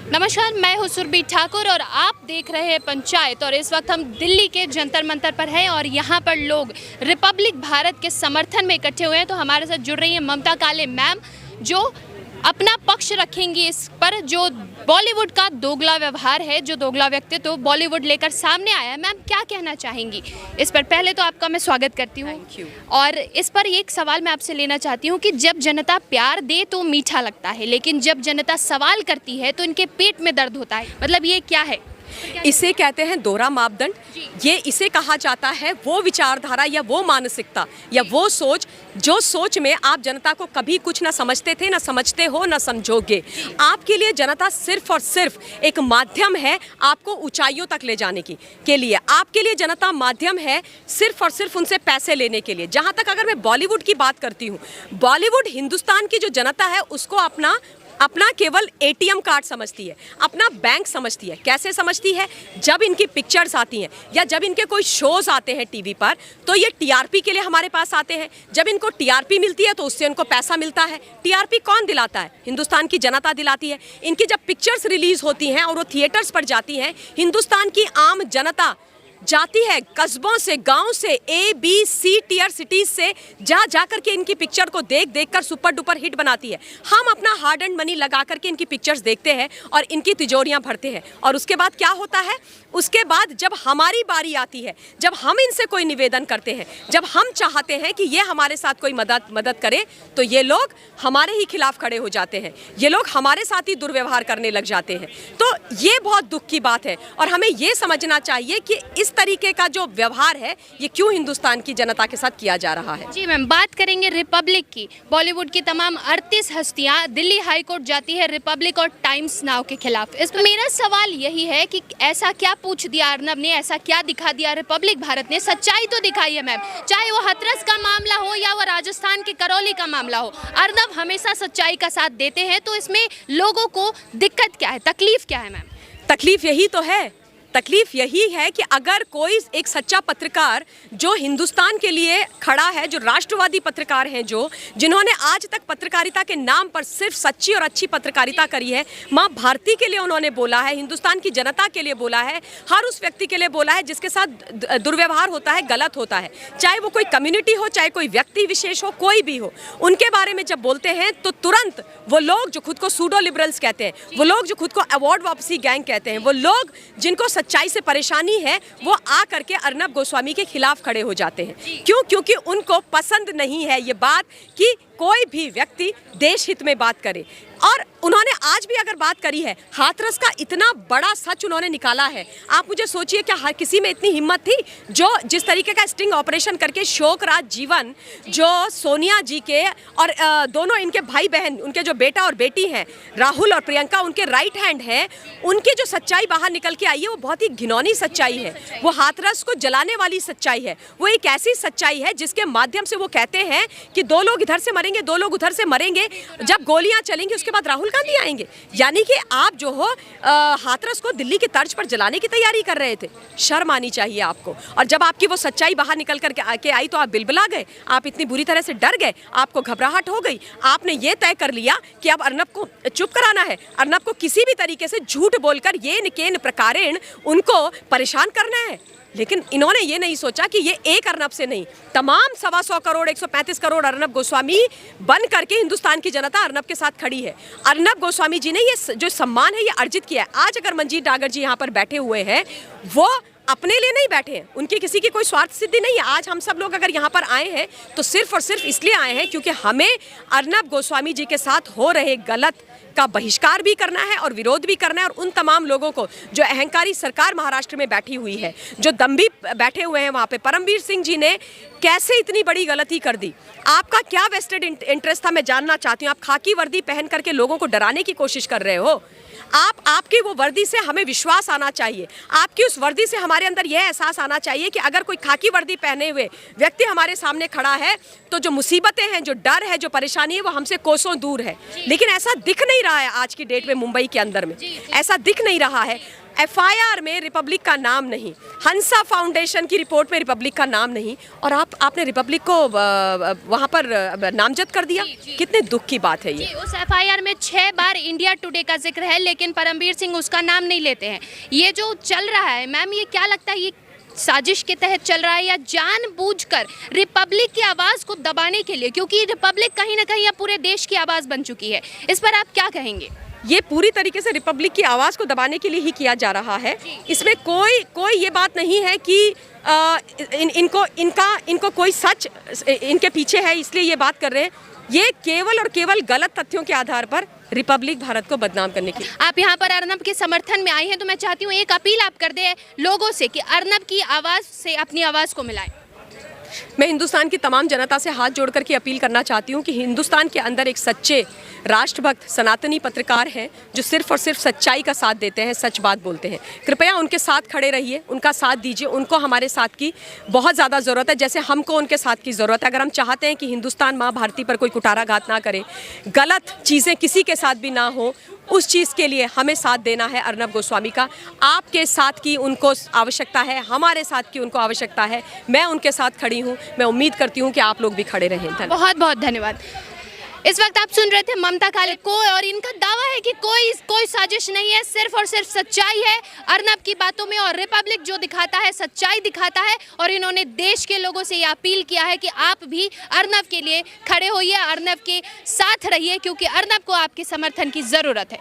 नमस्कार, मैं हूं सुरभि ठाकुर और आप देख रहे हैं पंचायत। और इस वक्त हम दिल्ली के जंतर मंतर पर हैं और यहां पर लोग रिपब्लिक भारत के समर्थन में इकट्ठे हुए हैं। तो हमारे साथ जुड़ रही हैं ममता काले मैम, जो अपना पक्ष रखेंगी इस पर जो बॉलीवुड का दोगला व्यवहार है, जो दोगला व्यक्तित्व बॉलीवुड लेकर सामने आया है। मैम, क्या कहना चाहेंगी इस पर? पहले तो आपका मैं स्वागत करती हूँ और इस पर एक सवाल मैं आपसे लेना चाहती हूँ कि जब जनता प्यार दे तो मीठा लगता है, लेकिन जब जनता सवाल करती है तो इनके पेट में दर्द होता है। मतलब ये क्या है? इसे कहते हैं दोहरा मापदंड। ये इसे कहा जाता है वो विचारधारा या वो मानसिकता या वो सोच जो सोच में आप जनता को कभी कुछ ना समझते थे, ना समझते हो, ना समझोगे। आपके लिए जनता सिर्फ और सिर्फ एक माध्यम है आपको ऊंचाइयों तक ले जाने की के लिए। आपके लिए जनता माध्यम है सिर्फ और सिर्फ उनसे पैसे लेने के लिए। जहाँ तक अगर मैं बॉलीवुड की बात करती हूँ, बॉलीवुड हिंदुस्तान की जो जनता है उसको अपना केवल एटीएम कार्ड समझती है, अपना बैंक समझती है। कैसे समझती है? जब इनकी पिक्चर्स आती हैं या जब इनके कोई शोज आते हैं टीवी पर, तो ये टीआरपी के लिए हमारे पास आते हैं। जब इनको टीआरपी मिलती है तो उससे उनको पैसा मिलता है। टीआरपी कौन दिलाता है? हिंदुस्तान की जनता दिलाती है। इनकी जब पिक्चर्स रिलीज होती हैं और वो थिएटर्स पर जाती हैं, हिंदुस्तान की आम जनता जाती है कस्बों से, गांव से, ABC टीयर सिटीज से जा करके इनकी पिक्चर को देख कर सुपर डुपर हिट बनाती है। हम अपना हार्ड एंड मनी लगा करके इनकी पिक्चर्स देखते हैं और इनकी तिजोरियां भरते हैं। और उसके बाद क्या होता है? उसके बाद जब हमारी बारी आती है, जब हम इनसे कोई निवेदन करते हैं, जब हम चाहते हैं कि ये हमारे साथ कोई मदद करे, तो ये लोग हमारे ही खिलाफ खड़े हो जाते हैं। ये लोग हमारे साथ ही दुर्व्यवहार करने लग जाते हैं। तो ये बहुत दुख की बात है और हमें ये समझना चाहिए कि इस तरीके का जो व्यवहार है ये क्यों हिंदुस्तान की जनता के साथ किया जा रहा है। जी मैम, बात करेंगे रिपब्लिक की। बॉलीवुड की तमाम 38 हस्तियां दिल्ली हाई कोर्ट जाती है रिपब्लिक और टाइम्स नाउ के खिलाफ। इस पर मेरा सवाल यही है कि ऐसा क्या पूछ दिया अर्नब ने, ऐसा क्या दिखा दिया रिपब्लिक भारत ने? सच्चाई तो दिखाई है मैम, चाहे वो हाथरस का मामला हो या वो राजस्थान के करौली का मामला हो। अर्नब हमेशा सच्चाई का साथ देते हैं, तो इसमें लोगों को दिक्कत क्या है, तकलीफ क्या है मैम? तकलीफ यही तो है, तकलीफ यही है कि अगर कोई एक सच्चा पत्रकार जो हिंदुस्तान के लिए खड़ा है, जो राष्ट्रवादी पत्रकार हैं, जिन्होंने आज तक पत्रकारिता के नाम पर सिर्फ सच्ची और अच्छी पत्रकारिता करी है, माँ भारती के लिए उन्होंने बोला है, हिंदुस्तान की जनता के लिए बोला है, हर उस व्यक्ति के लिए बोला है जिसके साथ दुर्व्यवहार होता है, गलत होता है, चाहे वो कोई कम्युनिटी हो, चाहे कोई व्यक्ति विशेष हो, कोई भी हो, उनके बारे में जब बोलते हैं तो तुरंत वो लोग जो खुद को सूडो लिबरल्स कहते हैं, वो लोग जो खुद को अवार्ड वापसी गैंग कहते हैं, वो लोग जिनको सच्चाई से परेशानी है, वो आ करके अर्नब गोस्वामी के खिलाफ खड़े हो जाते हैं। क्यों? क्योंकि उनको पसंद नहीं है ये बात कि कोई भी व्यक्ति देश हित में बात करे। और उन्होंने आज भी अगर बात करी है, हाथरस का इतना बड़ा सच उन्होंने निकाला है। आप मुझे सोचिए, क्या हर किसी में इतनी हिम्मत थी जो जिस तरीके का स्टिंग ऑपरेशन करके शोकराज जीवन, जो सोनिया जी के और दोनों इनके भाई बहन, उनके जो बेटा और बेटी हैं राहुल और प्रियंका, उनके राइट हैंड हैं, उनकी जो सच्चाई बाहर निकल के आई है वो बहुत ही घिनौनी सच्चाई है। वो हाथरस को जलाने वाली सच्चाई है। वो एक ऐसी सच्चाई है जिसके माध्यम से वो कहते हैं कि 2 लोग इधर से मरेंगे, 2 लोग उधर से मरेंगे, जब गोलियां चलेंगी उसके बाद राहुल गांधी आएंगे। यानी कि आप जो हो हाथरस को दिल्ली की तर्ज पर जलाने की तैयारी कर रहे थे। शर्म आनी चाहिए आपको। और जब आपकी वो सच्चाई बाहर निकल करके आई तो आप बिलबिला गए, आप इतनी बुरी तरह से डर गए, आपको घबराहट हो गई। आपने ये तय कर लिया कि अब अर्नब को चुप कराना है, अर्नब को किसी भी तरीके से झूठ बोलकर येन केन प्रकारेण उनको परेशान करना है। लेकिन इन्होंने ये नहीं सोचा कि ये एक अर्नब से नहीं, तमाम 125 करोड़ 135 करोड़ अर्नब गोस्वामी बन करके हिंदुस्तान की जनता अर्नब के साथ खड़ी है। अर्नब गोस्वामी जी ने ये जो सम्मान है ये अर्जित किया है। आज अगर मंजीत डागर जी यहाँ पर बैठे हुए हैं, वो अपने लिए नहीं बैठे हैं, उनकी किसी की कोई स्वार्थ सिद्धि नहीं है। आज हम सब लोग अगर यहाँ पर आए हैं तो सिर्फ और सिर्फ इसलिए आए हैं क्योंकि हमें अर्नब गोस्वामी जी के साथ हो रहे गलत का बहिष्कार भी करना है और विरोध भी करना है। और उन तमाम लोगों को जो अहंकारी सरकार महाराष्ट्र में बैठी हुई है, जो दम्भी बैठे हुए हैं वहाँ पे, परमवीर सिंह जी ने कैसे इतनी बड़ी गलती कर दी? आपका क्या वेस्टेड इंटरेस्ट था, मैं जानना चाहती हूँ। आप खाकी वर्दी पहन करके लोगों को डराने की कोशिश कर रहे हो। आपकी वो वर्दी से हमें विश्वास आना चाहिए, आपकी उस वर्दी से हमारे अंदर यह एहसास आना चाहिए कि अगर कोई खाकी वर्दी पहने हुए व्यक्ति हमारे सामने खड़ा है तो जो मुसीबतें हैं, जो डर है, जो परेशानी है, वो हमसे कोसों दूर है। लेकिन ऐसा दिख नहीं रहा है आज की डेट में मुंबई के अंदर में, ऐसा दिख नहीं रहा है। एफआईआर में रिपब्लिक का नाम नहीं, हंसा फाउंडेशन की रिपोर्ट में रिपब्लिक का नाम नहीं, और आपने रिपब्लिक को वहां पर नामजद कर दिया। कितने दुख की बात है ये। जी, उस एफआईआर में 6 बार इंडिया टुडे का जिक्र है, लेकिन परमबीर सिंह उसका नाम नहीं लेते हैं। ये जो चल रहा है मैम, ये क्या लगता है, ये साजिश के तहत चल रहा है या जानबूझकर रिपब्लिक की आवाज़ को दबाने के लिए? क्योंकि रिपब्लिक कहीं ना कहीं अब पूरे देश की आवाज़ बन चुकी है। इस पर आप क्या कहेंगे? ये पूरी तरीके से रिपब्लिक की आवाज़ को दबाने के लिए ही किया जा रहा है। इसमें कोई ये बात नहीं है कि इनको कोई सच इनके पीछे है इसलिए ये बात कर रहे हैं। ये केवल और केवल गलत तथ्यों के आधार पर रिपब्लिक भारत को बदनाम करने की। आप यहाँ पर अर्नब के समर्थन में आई हैं, तो मैं चाहती हूँ एक अपील आप कर दें लोगों से कि अर्नब की आवाज़ से अपनी आवाज़ को मिलाएं। मैं हिंदुस्तान की तमाम जनता से हाथ जोड़कर के अपील करना चाहती हूँ कि हिंदुस्तान के अंदर एक सच्चे राष्ट्रभक्त सनातनी पत्रकार हैं जो सिर्फ और सिर्फ सच्चाई का साथ देते हैं, सच बात बोलते हैं। कृपया उनके साथ खड़े रहिए, उनका साथ दीजिए। उनको हमारे साथ की बहुत ज़्यादा ज़रूरत है, जैसे हमको उनके साथ की ज़रूरत है। अगर हम चाहते हैं कि हिंदुस्तान माँ भारती पर कोई कुठाराघात ना करे, गलत चीज़ें किसी के साथ भी ना हो, उस चीज़ के लिए हमें साथ देना है अर्नब गोस्वामी का। आपके साथ की उनको आवश्यकता है, हमारे साथ की उनको आवश्यकता है। मैं उनके साथ खड़ी हूँ। मैं उम्मीद करती हूँ कि आप लोग भी खड़े रहें। बहुत बहुत धन्यवाद। इस वक्त आप सुन रहे थे ममता काले को, और इनका दावा है कि कोई साजिश नहीं है, सिर्फ और सिर्फ सच्चाई है अर्नब की बातों में, और रिपब्लिक जो दिखाता है सच्चाई दिखाता है। और इन्होंने देश के लोगों से ये अपील किया है कि आप भी अर्नब के लिए खड़े होइए, अर्नब के साथ रहिए, क्योंकि अर्नब को आपके समर्थन की ज़रूरत है।